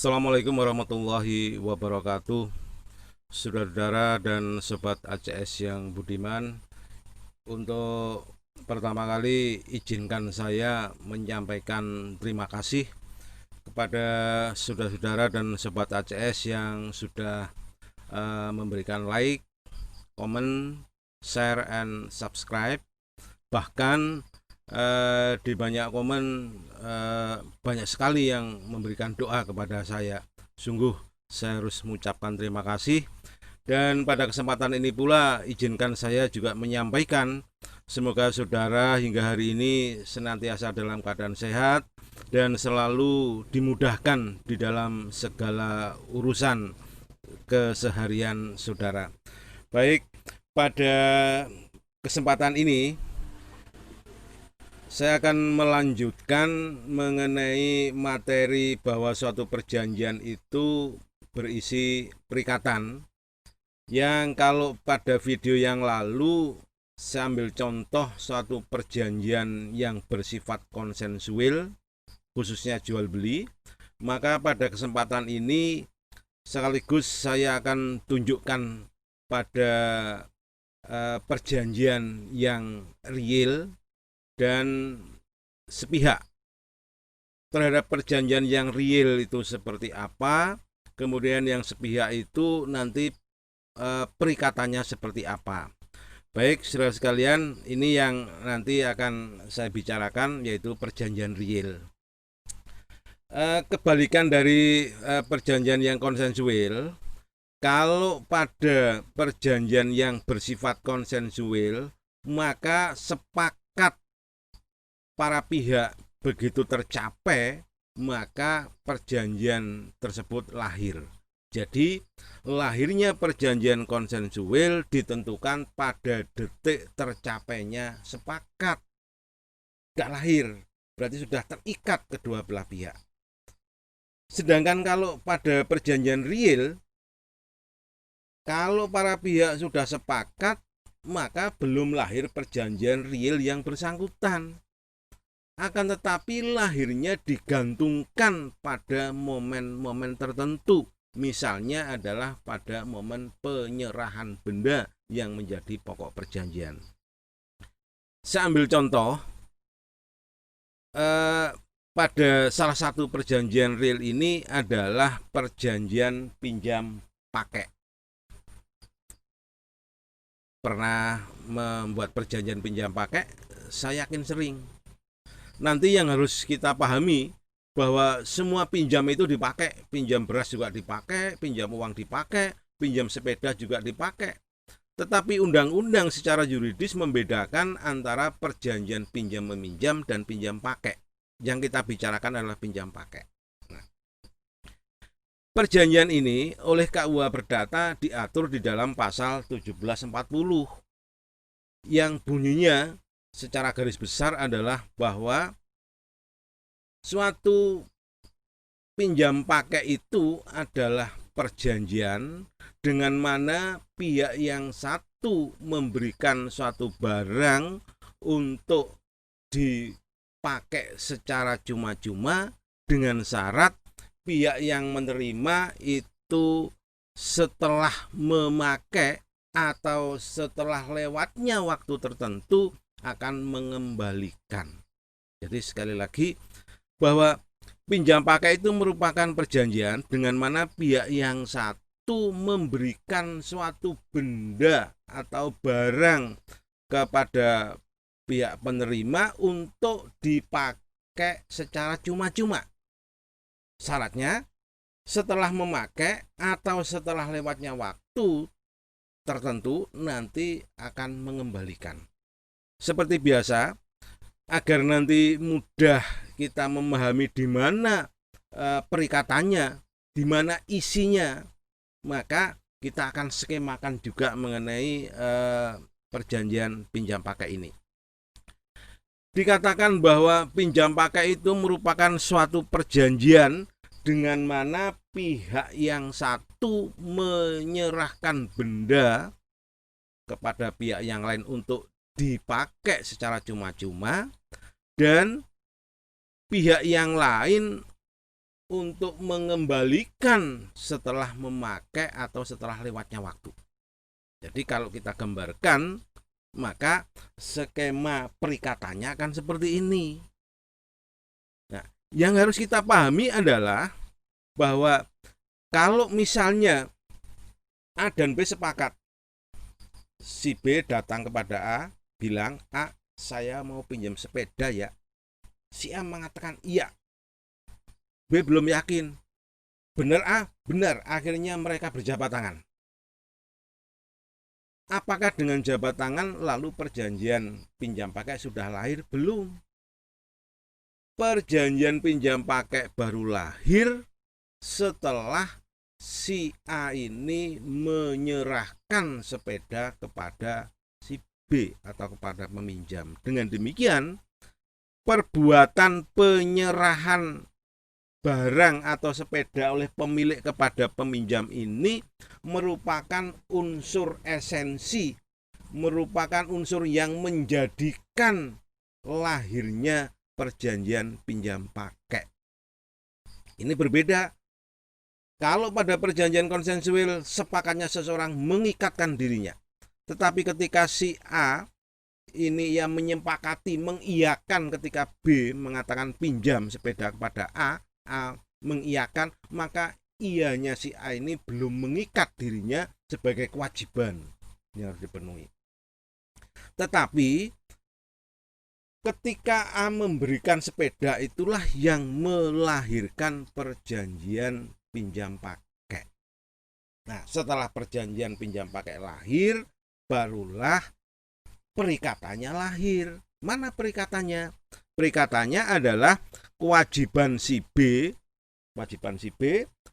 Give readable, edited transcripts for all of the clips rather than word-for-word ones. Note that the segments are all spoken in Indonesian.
Assalamualaikum warahmatullahi wabarakatuh. Saudara-saudara dan sobat ACS yang budiman, untuk pertama kali izinkan saya menyampaikan terima kasih kepada saudara-saudara dan sobat ACS yang sudah memberikan like, komen, share, and subscribe. Bahkan di banyak komen banyak sekali yang memberikan doa kepada saya. Sungguh saya harus mengucapkan terima kasih. Dan pada kesempatan ini pula izinkan saya juga menyampaikan semoga saudara hingga hari ini senantiasa dalam keadaan sehat dan selalu dimudahkan di dalam segala urusan keseharian saudara. Baik, pada kesempatan ini saya akan melanjutkan mengenai materi bahwa suatu perjanjian itu berisi perikatan, yang kalau pada video yang lalu saya ambil contoh suatu perjanjian yang bersifat konsensual, khususnya jual beli. Maka pada kesempatan ini sekaligus saya akan tunjukkan pada perjanjian yang real dan sepihak. Terhadap perjanjian yang real itu seperti apa, kemudian yang sepihak itu nanti perikatannya seperti apa. Baik, saudara sekalian, ini yang nanti akan saya bicarakan, yaitu perjanjian real. Kebalikan dari perjanjian yang konsensual, kalau pada perjanjian yang bersifat konsensual, maka sepakat para pihak begitu tercapai, maka perjanjian tersebut lahir. Jadi lahirnya perjanjian konsensual ditentukan pada detik tercapainya sepakat. Tidak lahir, berarti sudah terikat kedua belah pihak. Sedangkan kalau pada perjanjian real, kalau para pihak sudah sepakat, maka belum lahir perjanjian real yang bersangkutan. Akan tetapi lahirnya digantungkan pada momen-momen tertentu. Misalnya adalah pada momen penyerahan benda yang menjadi pokok perjanjian. Saya ambil contoh, pada salah satu perjanjian real ini adalah perjanjian pinjam pakai. Pernah membuat perjanjian pinjam pakai? Saya yakin sering. Nanti yang harus kita pahami bahwa semua pinjam itu dipakai. Pinjam beras juga dipakai, pinjam uang dipakai, pinjam sepeda juga dipakai. Tetapi undang-undang secara yuridis membedakan antara perjanjian pinjam meminjam dan pinjam pakai. Yang kita bicarakan adalah pinjam pakai. Nah, perjanjian ini oleh KUH Perdata diatur di dalam pasal 1740 yang bunyinya secara garis besar adalah bahwa suatu pinjam pakai itu adalah perjanjian dengan mana pihak yang satu memberikan suatu barang untuk dipakai secara cuma-cuma dengan syarat pihak yang menerima itu setelah memakai atau setelah lewatnya waktu tertentu akan mengembalikan. Jadi sekali lagi bahwa pinjam pakai itu merupakan perjanjian dengan mana pihak yang satu memberikan suatu benda atau barang kepada pihak penerima untuk dipakai secara cuma-cuma. Syaratnya setelah memakai atau setelah lewatnya waktu tertentu nanti akan mengembalikan. Seperti biasa, agar nanti mudah kita memahami di mana perikatannya, di mana isinya, maka kita akan skemakan juga mengenai perjanjian pinjam pakai ini. Dikatakan bahwa pinjam pakai itu merupakan suatu perjanjian dengan mana pihak yang satu menyerahkan benda kepada pihak yang lain untuk dipakai secara cuma-cuma, dan pihak yang lain untuk mengembalikan setelah memakai atau setelah lewatnya waktu. Jadi kalau kita gambarkan, maka skema perikatannya akan seperti ini. Nah, yang harus kita pahami adalah bahwa kalau misalnya A dan B sepakat, si B datang kepada A, bilang, A, saya mau pinjam sepeda ya. Si A mengatakan iya. B belum yakin. Benar A? Benar. Akhirnya mereka berjabat tangan. Apakah dengan jabat tangan lalu perjanjian pinjam pakai sudah lahir? Belum. Perjanjian pinjam pakai baru lahir setelah si A ini menyerahkan sepeda kepada si B atau kepada peminjam. Dengan demikian, perbuatan penyerahan barang atau sepeda oleh pemilik kepada peminjam ini merupakan unsur esensi, merupakan unsur yang menjadikan lahirnya perjanjian pinjam pakai. Ini berbeda. Kalau pada perjanjian konsensual sepakatnya seseorang mengikatkan dirinya, tetapi ketika si A ini yang menyepakati, mengiyakan ketika B mengatakan pinjam sepeda kepada A mengiyakan, maka ianya si A ini belum mengikat dirinya sebagai kewajiban yang harus dipenuhi. Tetapi ketika A memberikan sepeda, itulah yang melahirkan perjanjian pinjam pakai. Nah, setelah perjanjian pinjam pakai lahir, barulah perikatannya lahir. Mana perikatannya? Perikatannya adalah kewajiban si B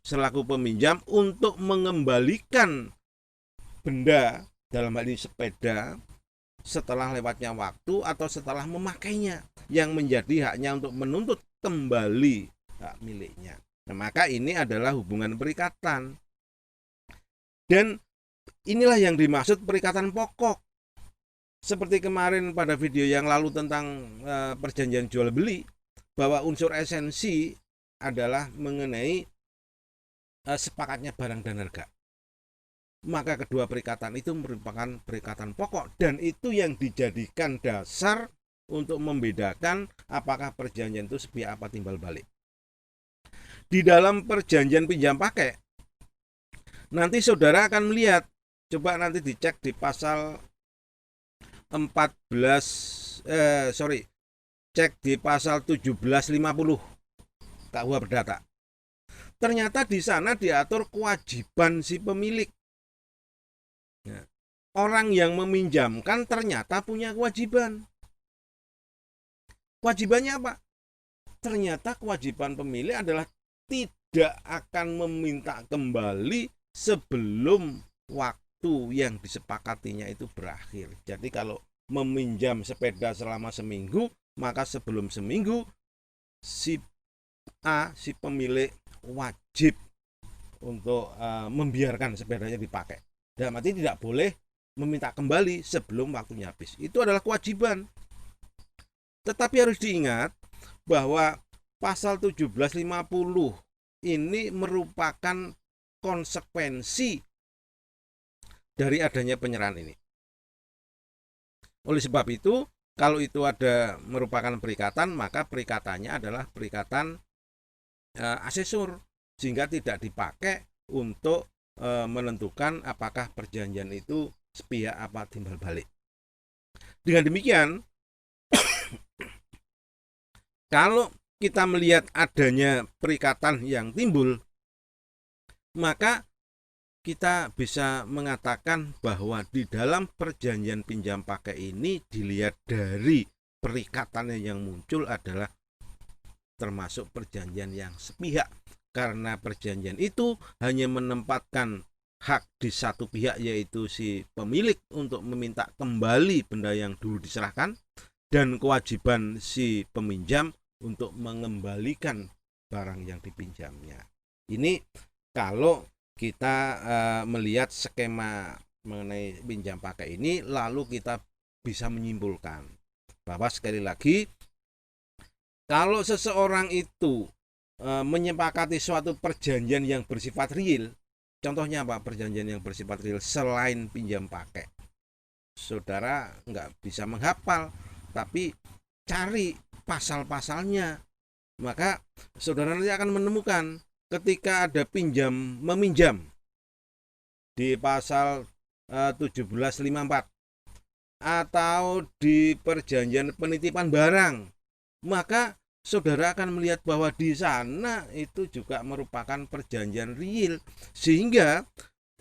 selaku peminjam untuk mengembalikan benda, dalam hal ini sepeda, setelah lewatnya waktu atau setelah memakainya, yang menjadi haknya untuk menuntut kembali hak miliknya. Nah, maka ini adalah hubungan perikatan. Dan inilah yang dimaksud perikatan pokok. Seperti kemarin pada video yang lalu tentang perjanjian jual beli, bahwa unsur esensi adalah mengenai sepakatnya barang dan harga. Maka kedua perikatan itu merupakan perikatan pokok, dan itu yang dijadikan dasar untuk membedakan apakah perjanjian itu sepihak apa timbal balik. Di dalam perjanjian pinjam pakai, nanti saudara akan melihat, coba nanti dicek di pasal 1750 KUH Perdata. Ternyata di sana diatur kewajiban si pemilik. Nah, orang yang meminjamkan ternyata punya kewajiban. Kewajibannya apa? Ternyata kewajiban pemilik adalah tidak akan meminta kembali sebelum waktu yang disepakatinya itu berakhir. Jadi kalau meminjam sepeda selama seminggu, maka sebelum seminggu si A, si pemilik, wajib untuk membiarkan sepedanya dipakai. Dalam arti tidak boleh meminta kembali sebelum waktunya habis. Itu adalah kewajiban. Tetapi harus diingat bahwa pasal 1750 ini merupakan konsekuensi dari adanya penyerahan ini. Oleh sebab itu, kalau itu ada merupakan perikatan, maka perikatannya adalah perikatan asesor, sehingga tidak dipakai untuk menentukan apakah perjanjian itu sepihak apa timbal balik. Dengan demikian, kalau kita melihat adanya perikatan yang timbul, maka kita bisa mengatakan bahwa di dalam perjanjian pinjam pakai ini dilihat dari perikatannya yang muncul adalah termasuk perjanjian yang sepihak, karena perjanjian itu hanya menempatkan hak di satu pihak, yaitu si pemilik, untuk meminta kembali benda yang dulu diserahkan, dan kewajiban si peminjam untuk mengembalikan barang yang dipinjamnya. Ini kalau kita melihat skema mengenai pinjam pakai ini, lalu kita bisa menyimpulkan bahwa sekali lagi, kalau seseorang itu menyepakati suatu perjanjian yang bersifat real. Contohnya apa perjanjian yang bersifat real selain pinjam pakai? Saudara nggak bisa menghafal, tapi cari pasal-pasalnya. Maka saudara nanti akan menemukan ketika ada pinjam meminjam di pasal 1754 atau di perjanjian penitipan barang, maka saudara akan melihat bahwa di sana itu juga merupakan perjanjian real, sehingga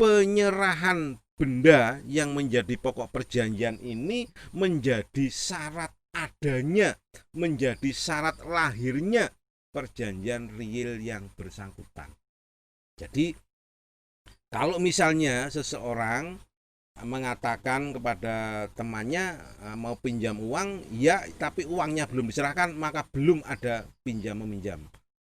penyerahan benda yang menjadi pokok perjanjian ini menjadi syarat adanya, menjadi syarat lahirnya perjanjian real yang bersangkutan. Jadi kalau misalnya seseorang mengatakan kepada temannya mau pinjam uang, ya tapi uangnya belum diserahkan, maka belum ada pinjam meminjam.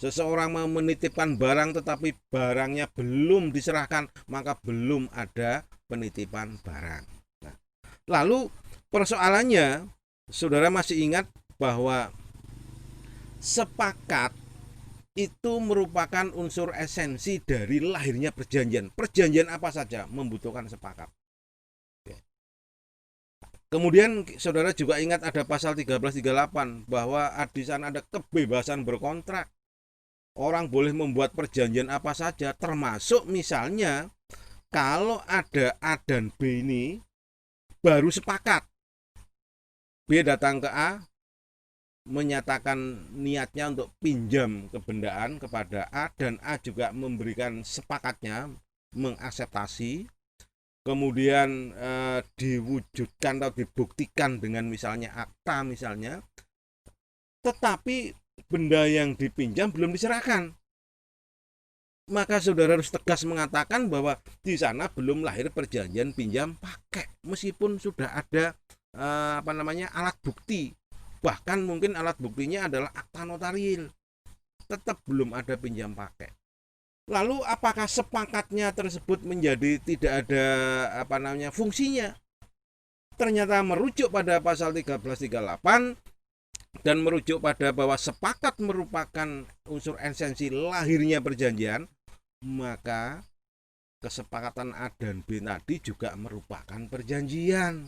Seseorang mau menitipkan barang tetapi barangnya belum diserahkan, maka belum ada penitipan barang. Nah, lalu persoalannya, saudara masih ingat bahwa sepakat itu merupakan unsur esensi dari lahirnya perjanjian. Perjanjian apa saja membutuhkan sepakat. Kemudian saudara juga ingat ada pasal 1338 bahwa di sana ada kebebasan berkontrak. Orang boleh membuat perjanjian apa saja, termasuk misalnya kalau ada A dan B ini baru sepakat. B datang ke A menyatakan niatnya untuk pinjam kebendaan kepada A, dan A juga memberikan sepakatnya, mengakseptasi. Kemudian diwujudkan atau dibuktikan dengan misalnya akta misalnya, tetapi benda yang dipinjam belum diserahkan, maka saudara harus tegas mengatakan bahwa di sana belum lahir perjanjian pinjam pakai, meskipun sudah ada alat bukti, bahkan mungkin alat buktinya adalah akta notaril, tetap belum ada pinjam pakai. Lalu apakah sepakatnya tersebut menjadi tidak ada fungsinya? Ternyata merujuk pada pasal 1338 dan merujuk pada bahwa sepakat merupakan unsur esensi lahirnya perjanjian, maka kesepakatan A dan B tadi juga merupakan perjanjian,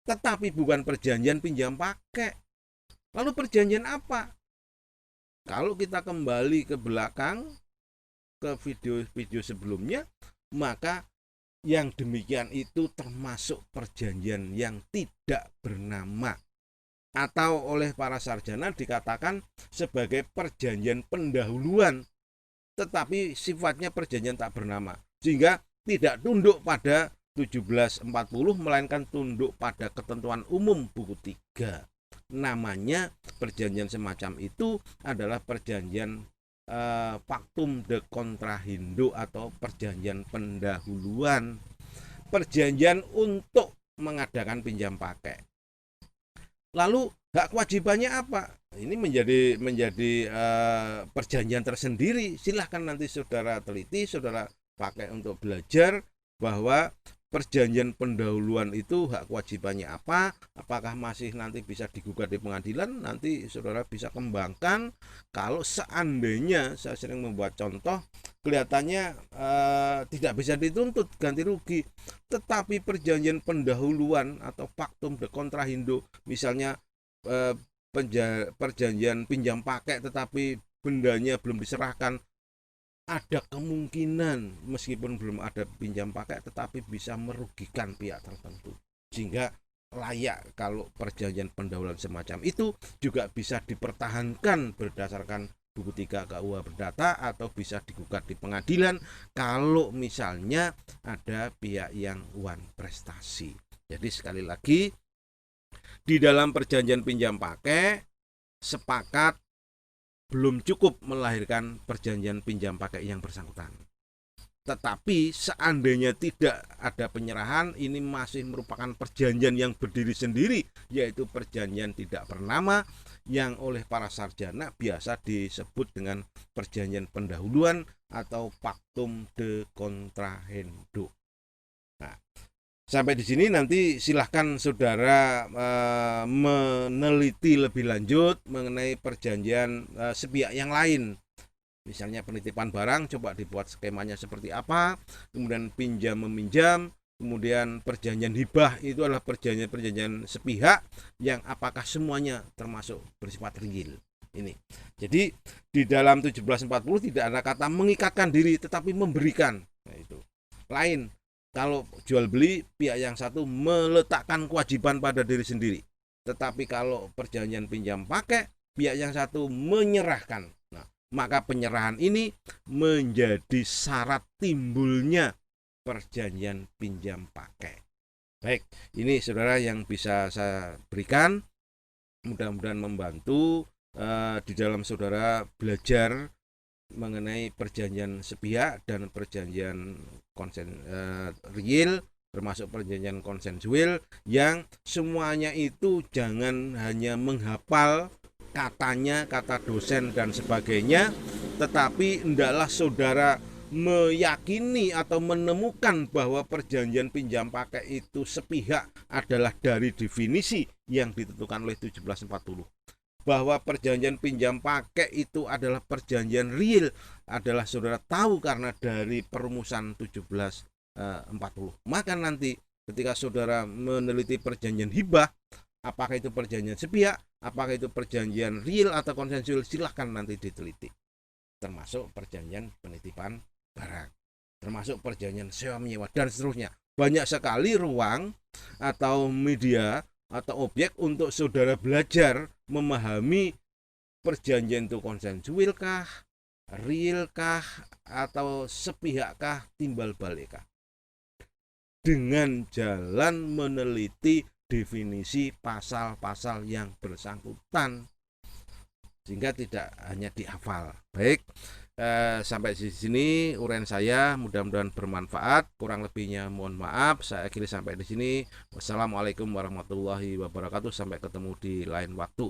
tetapi bukan perjanjian pinjam pakai. Lalu perjanjian apa? Kalau kita kembali ke belakang ke video-video sebelumnya, maka yang demikian itu termasuk perjanjian yang tidak bernama, atau oleh para sarjana dikatakan sebagai perjanjian pendahuluan, tetapi sifatnya perjanjian tak bernama, sehingga tidak tunduk pada 1740 melainkan tunduk pada ketentuan umum buku 3. Namanya perjanjian semacam itu adalah perjanjian Pactum de Contrahindo atau perjanjian pendahuluan, perjanjian untuk mengadakan pinjam pakai. Lalu hak kewajibannya apa? Ini menjadi perjanjian tersendiri. Silahkan nanti saudara teliti, saudara pakai untuk belajar bahwa perjanjian pendahuluan itu hak kewajibannya apa, apakah masih nanti bisa digugat di pengadilan, nanti saudara bisa kembangkan. Kalau seandainya saya sering membuat contoh, kelihatannya tidak bisa dituntut ganti rugi, tetapi perjanjian pendahuluan atau Pactum de Contrahindo, misalnya perjanjian pinjam pakai tetapi bendanya belum diserahkan, ada kemungkinan meskipun belum ada pinjam pakai tetapi bisa merugikan pihak tertentu, sehingga layak kalau perjanjian pendahuluan semacam itu juga bisa dipertahankan berdasarkan buku 3 KUH Perdata, atau bisa digugat di pengadilan kalau misalnya ada pihak yang wan prestasi. Jadi sekali lagi, di dalam perjanjian pinjam pakai sepakat belum cukup melahirkan perjanjian pinjam pakai yang bersangkutan. Tetapi seandainya tidak ada penyerahan, ini masih merupakan perjanjian yang berdiri sendiri, yaitu perjanjian tidak bernama yang oleh para sarjana biasa disebut dengan perjanjian pendahuluan atau Pactum de Contrahindo. Nah, Sampai di sini nanti silahkan saudara meneliti lebih lanjut mengenai perjanjian sepihak yang lain. Misalnya penitipan barang, coba dibuat skemanya seperti apa, kemudian pinjam meminjam, kemudian perjanjian hibah itu adalah perjanjian sepihak yang apakah semuanya termasuk bersifat real. Ini. Jadi di dalam 1740 tidak ada kata mengikatkan diri tetapi memberikan. Nah, itu. Lain. Kalau jual beli, pihak yang satu meletakkan kewajiban pada diri sendiri. Tetapi kalau perjanjian pinjam pakai, pihak yang satu menyerahkan. Nah, maka penyerahan ini menjadi syarat timbulnya perjanjian pinjam pakai. Baik, ini saudara yang bisa saya berikan. Mudah-mudahan membantu di dalam saudara belajar mengenai perjanjian sepihak dan perjanjian real, termasuk perjanjian konsensual, yang semuanya itu jangan hanya menghafal katanya, kata dosen dan sebagainya, tetapi hendaklah saudara meyakini atau menemukan bahwa perjanjian pinjam pakai itu sepihak adalah dari definisi yang ditentukan oleh 1740. Bahwa perjanjian pinjam pakai itu adalah perjanjian real adalah saudara tahu karena dari perumusan 1740. Maka nanti ketika saudara meneliti perjanjian hibah, apakah itu perjanjian sepihak, apakah itu perjanjian real atau konsensual, silahkan nanti diteliti. Termasuk perjanjian penitipan barang, termasuk perjanjian sewa menyewa dan seterusnya. Banyak sekali ruang atau media atau objek untuk saudara belajar memahami perjanjian itu konsensual kah, real kah, atau sepihak kah, timbal balik kah, dengan jalan meneliti definisi pasal-pasal yang bersangkutan sehingga tidak hanya dihafal. Baik, sampai di sini uraian saya, mudah-mudahan bermanfaat. Kurang lebihnya mohon maaf. Saya akhiri sampai di sini. Wassalamualaikum warahmatullahi wabarakatuh. Sampai ketemu di lain waktu.